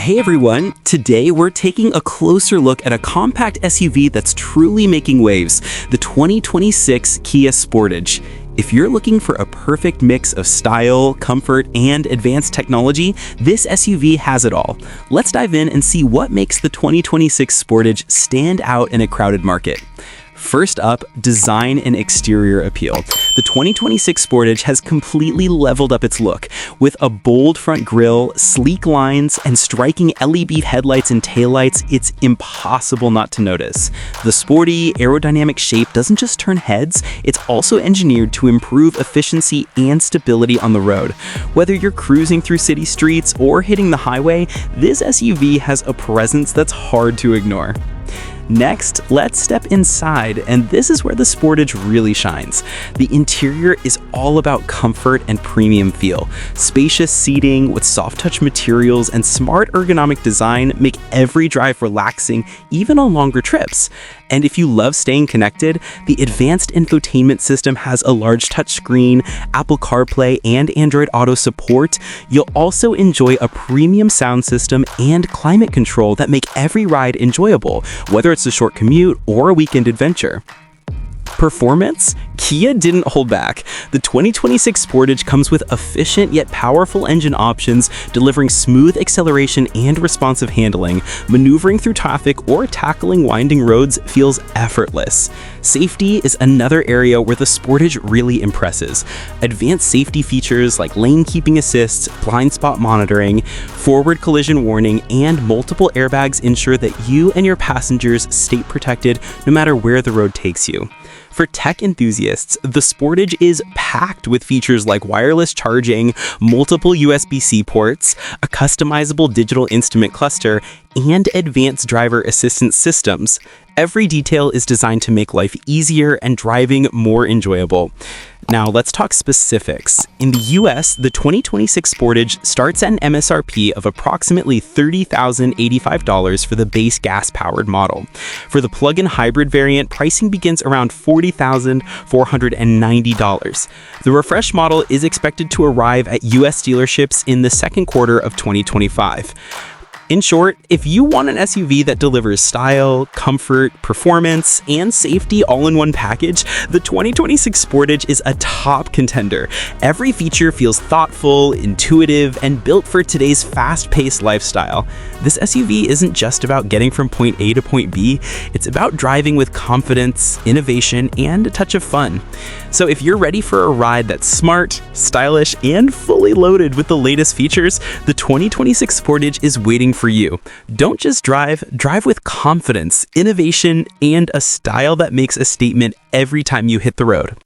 Hey everyone, today we're taking a closer look at a compact SUV that's truly making waves, the 2026 Kia Sportage. If you're looking for a perfect mix of style, comfort, and advanced technology, this SUV has it all. Let's dive in and see what makes the 2026 Sportage stand out in a crowded market. First up, design and exterior appeal. The 2026 Sportage has completely leveled up its look. With a bold front grille, sleek lines, and striking LED headlights and taillights, it's impossible not to notice. The sporty, aerodynamic shape doesn't just turn heads, it's also engineered to improve efficiency and stability on the road. Whether you're cruising through city streets or hitting the highway, this SUV has a presence that's hard to ignore. Next, let's step inside, and this is where the Sportage really shines. The interior is all about comfort and premium feel. Spacious seating with soft-touch materials and smart ergonomic design make every drive relaxing, even on longer trips. And if you love staying connected, the advanced infotainment system has a large touchscreen, Apple CarPlay, and Android Auto support. You'll also enjoy a premium sound system and climate control that make every ride enjoyable, whether it's a short commute or a weekend adventure. Performance? Kia didn't hold back. The 2026 Sportage comes with efficient yet powerful engine options, delivering smooth acceleration and responsive handling. Maneuvering through traffic or tackling winding roads feels effortless. Safety is another area where the Sportage really impresses. Advanced safety features like lane keeping assists, blind spot monitoring, forward collision warning, and multiple airbags ensure that you and your passengers stay protected no matter where the road takes you. For tech enthusiasts, the Sportage is packed with features like wireless charging, multiple USB-C ports, a customizable digital instrument cluster, and advanced driver assistance systems. Every detail is designed to make life easier and driving more enjoyable. Now let's talk specifics. In the US, the 2026 Sportage starts at an MSRP of approximately $30,085 for the base gas-powered model. For the plug-in hybrid variant, pricing begins around $40,490. The refreshed model is expected to arrive at US dealerships in the second quarter of 2025. In short, if you want an SUV that delivers style, comfort, performance, and safety all in one package, the 2026 Sportage is a top contender. Every feature feels thoughtful, intuitive, and built for today's fast-paced lifestyle. This SUV isn't just about getting from point A to point B, it's about driving with confidence, innovation, and a touch of fun. So if you're ready for a ride that's smart, stylish, and fully loaded with the latest features, the 2026 Sportage is waiting for you. Don't just drive with confidence, innovation, and a style that makes a statement every time you hit the road.